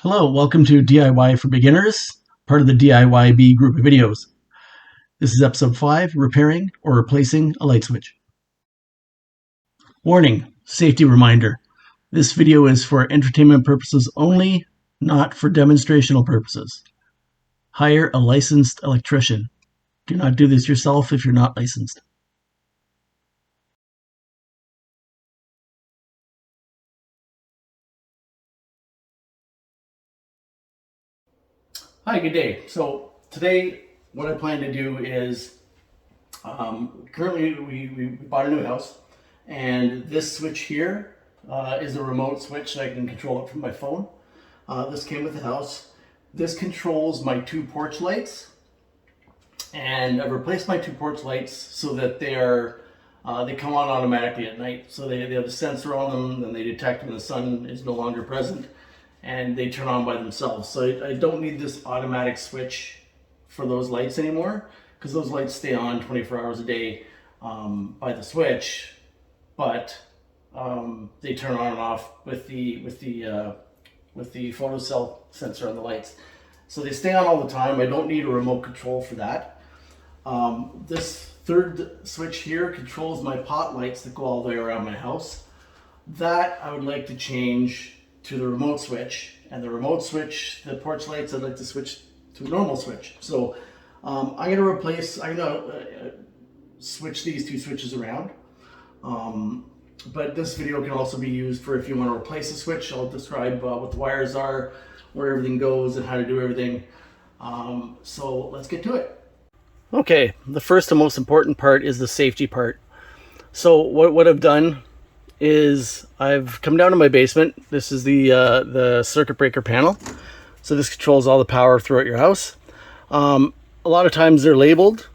Hello, welcome to DIY for Beginners, part of the DIYB group of videos. This is episode 5, repairing or replacing a light switch. Warning, safety reminder. This video is for entertainment purposes only, not for demonstrational purposes. Hire a licensed electrician. Do not do this yourself if you're not licensed. Hi, good day. So today what I plan to do is, currently we bought a new house, and this switch here is a remote switch so I can control it from my phone. This came with the house. This controls my 2 porch lights, and I've replaced my 2 porch lights so that they come on automatically at night. So they have a sensor on them, and they detect when the sun is no longer present, and they turn on by themselves. So I don't need this automatic switch for those lights anymore, because those lights stay on 24 hours a day by the switch, but they turn on and off with the photocell sensor on the lights. So they stay on all the time. I don't need a remote control for that. This third switch here controls my pot lights that go all the way around my house. That I would like to change to the remote switch, and the remote switch, the porch lights, I'd like to switch to a normal switch. So I'm gonna switch these 2 switches around. But this video can also be used for if you want to replace a switch. I'll describe what the wires are, where everything goes, and how to do everything. So let's get to it. Okay, the first and most important part is the safety part. So what I've done is I've come down to my basement. This is the circuit breaker panel. So this controls all the power throughout your house. A lot of times they're labeled.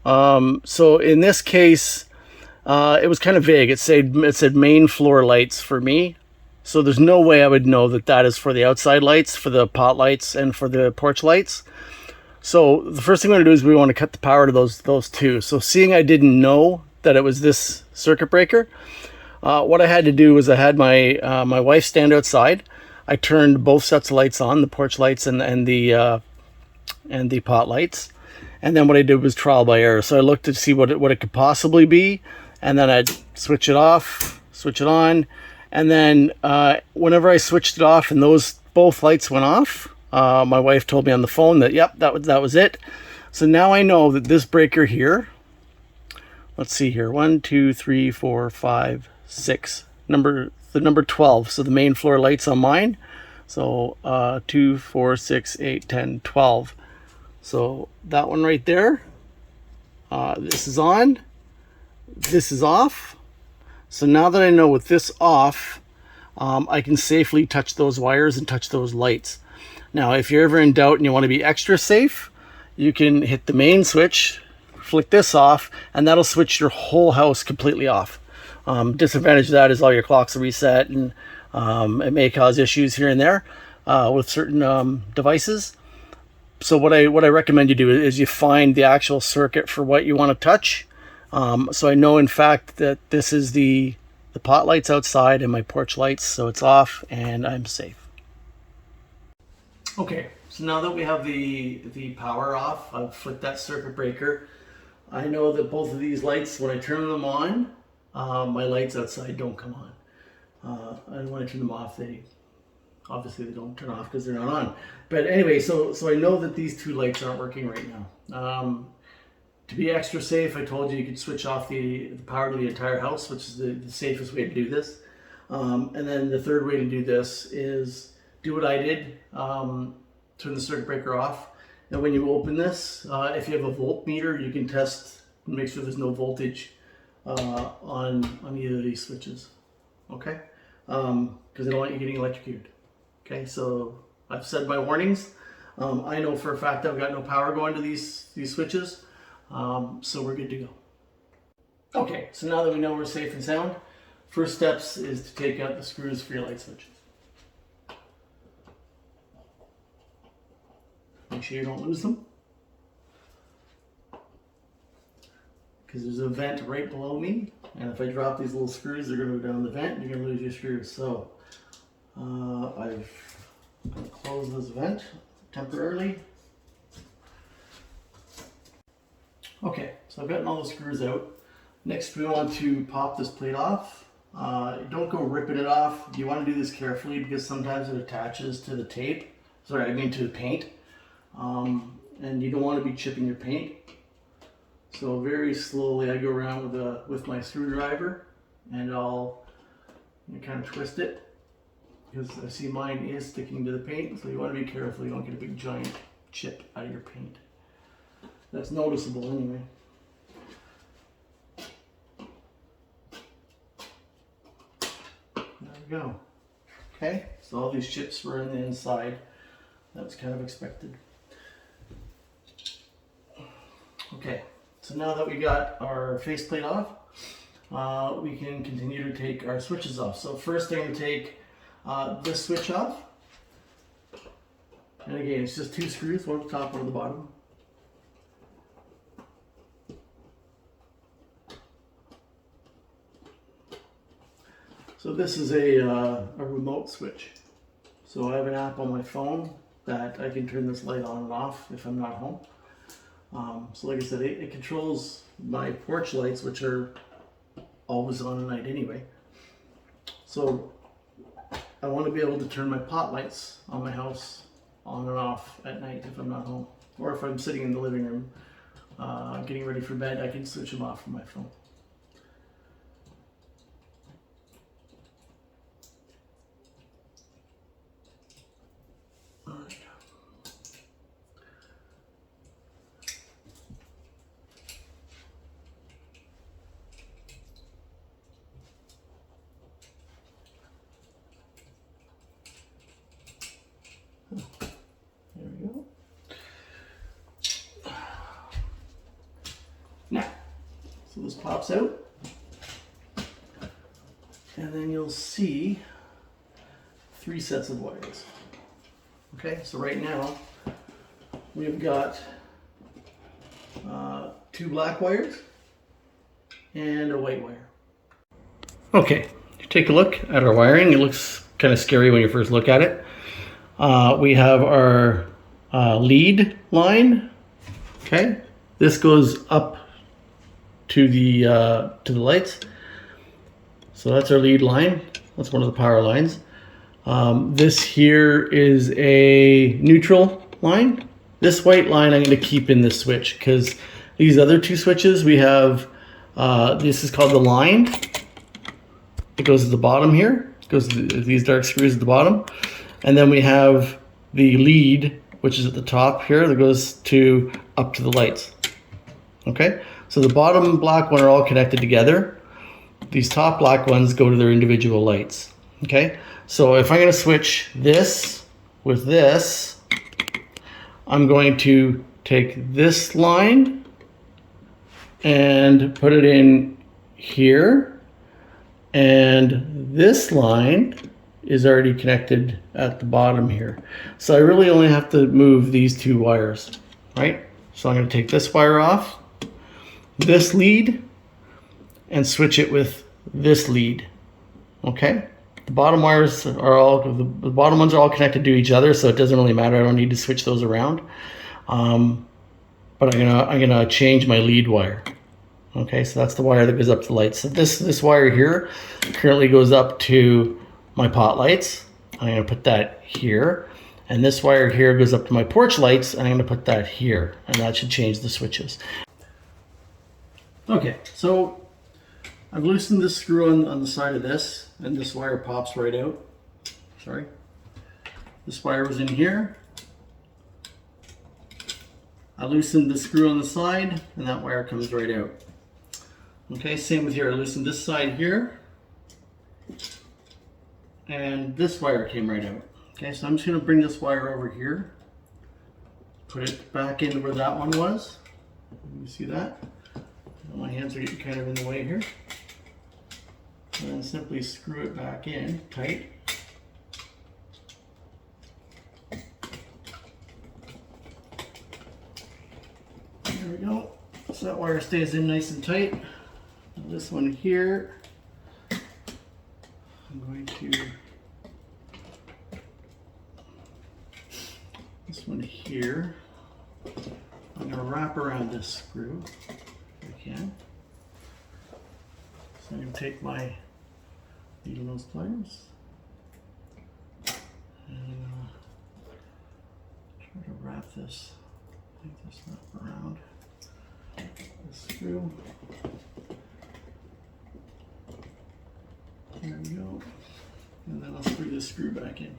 So in this case, it was kind of vague. It said main floor lights for me. So there's no way I would know that that is for the outside lights, for the pot lights, and for the porch lights. So the first thing we want to do is we want to cut the power to those 2. So seeing I didn't know that it was this circuit breaker, what I had to do was I had my wife stand outside. I turned both sets of lights on, the porch lights and the pot lights. And then what I did was trial by error. So I looked to see what it could possibly be, and then I'd switch it off, switch it on, and then whenever I switched it off and both lights went off, my wife told me on the phone that yep, that was it. So now I know that this breaker here, let's see here, 1, 2, 3, 4, 5, 6, the number 12. So the main floor lights on mine. So 2, 4, 6, 8, 10, 12. So that one right there, this is on, this is off. So now that I know with this off, I can safely touch those wires and touch those lights. Now, if you're ever in doubt and you want to be extra safe, you can hit the main switch, flick this off, and that'll switch your whole house completely off. Disadvantage of that is all your clocks are reset, and it may cause issues here and there with certain devices. So what I recommend you do is you find the actual circuit for what you want to touch. So I know in fact that this is the pot lights outside and my porch lights, so it's off and I'm safe. Okay, so now that we have the power off, I've flipped that circuit breaker. I know that both of these lights, when I turn them on, my lights outside don't come on. And when I turn them off, obviously they don't turn off because they're not on. But anyway, so I know that these 2 lights aren't working right now. To be extra safe, I told you could switch off the power to the entire house, which is the safest way to do this. And then the third way to do this is do what I did, turn the circuit breaker off. And when you open this, if you have a voltmeter, you can test and make sure there's no voltage on either of these switches. Okay? Because I don't want you getting electrocuted. Okay, so I've said my warnings. I know for a fact I've got no power going to these switches, so we're good to go. Okay, so now that we know we're safe and sound, first steps is to take out the screws for your light switches. Make sure you don't lose them, because there's a vent right below me, and if I drop these little screws, they're going to go down the vent and you're going to lose your screws. So I've I'm going to close this vent temporarily. Okay, so I've gotten all the screws out. Next we want to pop this plate off. Don't go ripping it off. You want to do this carefully because sometimes it attaches to the tape. Sorry, I mean to the paint. And you don't want to be chipping your paint. So very slowly I go around with my screwdriver and I'll kind of twist it because I see mine is sticking to the paint. So you want to be careful you don't get a big giant chip out of your paint. That's noticeable anyway. There we go. Okay, so all these chips were in the inside. That was kind of expected. Okay, so now that we got our faceplate off, we can continue to take our switches off. So first I'm going to take this switch off. And again, it's just 2 screws, one at the top, one at the bottom. So this is a remote switch. So I have an app on my phone that I can turn this light on and off if I'm not home. So like I said, it controls my porch lights, which are always on at night anyway. So I want to be able to turn my pot lights on my house on and off at night if I'm not home. Or if I'm sitting in the living room getting ready for bed, I can switch them off from my phone. There we go. Now, so this pops out, and then you'll see 3 sets of wires. Okay, so right now we've got 2 black wires and a white wire. Okay, you take a look at our wiring. It looks kind of scary when you first look at it. We have our lead line. Okay, this goes up to the lights. So that's our lead line. That's one of the power lines. This here is a neutral line. This white line I'm going to keep in this switch because these other 2 switches we have. This is called the line. It goes to the bottom here. It goes to these dark screws at the bottom. And then we have the lead, which is at the top here, that goes up to the lights. Okay, so the bottom black one are all connected together. These top black ones go to their individual lights. Okay, so if I'm going to switch this with this, I'm going to take this line and put it in here, and this line is already connected at the bottom here. So I really only have to move these 2 wires, right? So I'm going to take this wire off, this lead, and switch it with this lead. Okay? The bottom wires are all, the bottom ones are all connected to each other, so it doesn't really matter. I don't need to switch those around. But I'm gonna change my lead wire. Okay, so that's the wire that goes up to the lights. So this wire here currently goes up to my pot lights. I'm going to put that here. And this wire here goes up to my porch lights, and I'm going to put that here. And that should change the switches. Okay, so I've loosened this screw on the side of this, and this wire pops right out. Sorry. This wire was in here. I loosened the screw on the side, and that wire comes right out. Okay, same with here. I loosened this side here, and this wire came right out. Okay, so I'm just going to bring this wire over here, put it back into where that one was. You see that? My hands are getting kind of in the way here. And then simply screw it back in tight. There we go. So that wire stays in nice and tight. Now this one here, I'm going to this one here. I'm going to wrap around this screw if I can. So I'm going to take my needle nose pliers and try to wrap this, wrap around the screw. There we go. And then I'll screw this screw back in.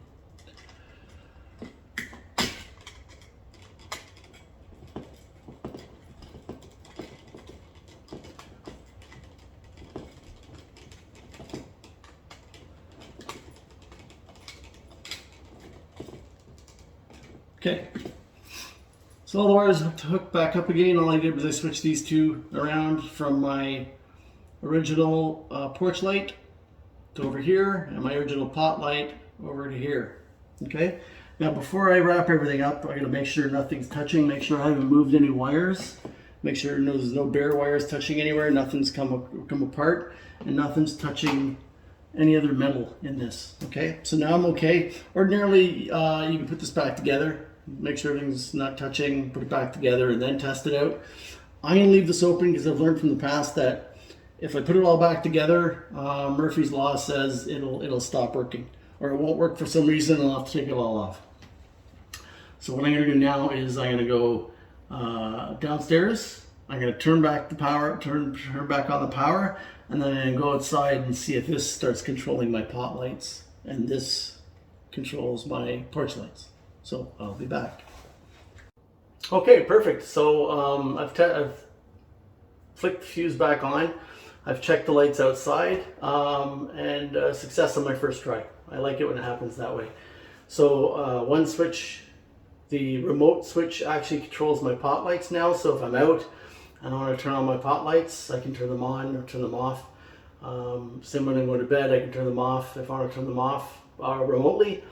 Okay, so all the wires hooked back up again. All I did was I switched these two around from my original porch light to over here, and my original pot light over to here. Okay, now before I wrap everything up, I'm going to make sure nothing's touching, make sure I haven't moved any wires, make sure there's no bare wires touching anywhere, nothing's come apart, and nothing's touching any other metal in this. Okay, so now I'm okay. Ordinarily, you can put this back together, make sure everything's not touching, put it back together, and then test it out. I'm going to leave this open because I've learned from the past that if I put it all back together, Murphy's Law says it'll stop working, or it won't work for some reason, and I'll have to take it all off. So what I'm going to do now is I'm going to go downstairs. I'm going to turn back the power, turn back on the power, and then I'm going to go outside and see if this starts controlling my pot lights, and this controls my porch lights. So I'll be back. Okay, perfect. So I've flicked the fuse back on. I've checked the lights outside, and success on my first try. I like it when it happens that way. So one switch, the remote switch actually controls my pot lights now. So if I'm out and I want to turn on my pot lights, I can turn them on or turn them off. Same when I go to bed, I can turn them off if I want to turn them off remotely.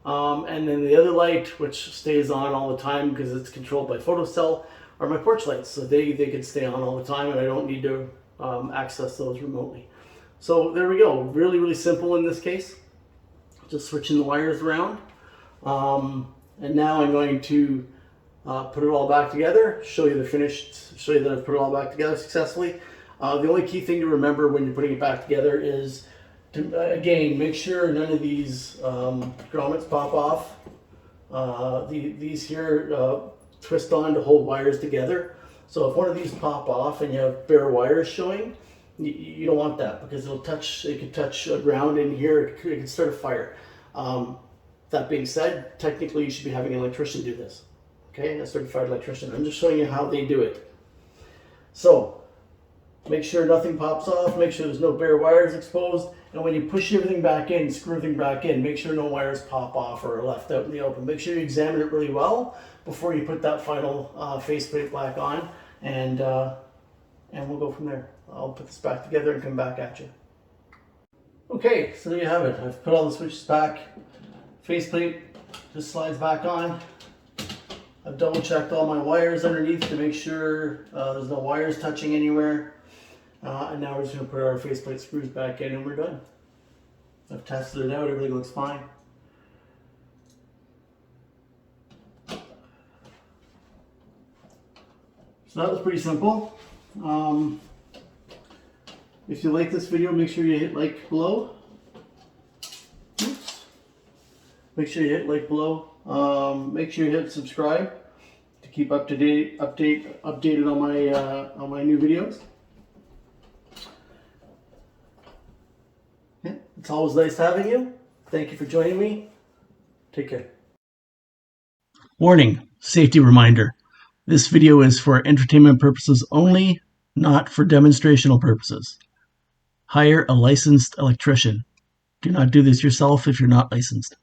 And then the other light, which stays on all the time because it's controlled by photocell, are my porch lights. So they can stay on all the time, and I don't need to access those remotely. So there we go. Really, really simple in this case. Just switching the wires around. And now I'm going to put it all back together, show you that I've put it all back together successfully. The only key thing to remember when you're putting it back together is to, again, make sure none of these grommets pop off. These here twist on to hold wires together. So if one of these pop off and you have bare wires showing, you don't want that, because it could touch a ground in here, it could start a fire. That being said, technically you should be having an electrician do this. Okay, a certified electrician. I'm just showing you how they do it. So make sure nothing pops off, make sure there's no bare wires exposed, and when you push everything back in, screw everything back in, make sure no wires pop off or are left out in the open. Make sure you examine it really well before you put that final faceplate back on, and we'll go from there. I'll put this back together and come back at you. Okay, so there you have it. I've put all the switches back. Faceplate just slides back on. I've double checked all my wires underneath to make sure there's no wires touching anywhere. And now we're just going to put our faceplate screws back in and we're done. I've tested it out, everything looks fine. So that was pretty simple. If you like this video, make sure you hit like below. Oops. Make sure you hit like below. Make sure you hit subscribe to keep updated on my new videos. Yeah, it's always nice having you. Thank you for joining me. Take care. Warning, safety reminder. This video is for entertainment purposes only, not for demonstrational purposes. Hire a licensed electrician. Do not do this yourself if you're not licensed.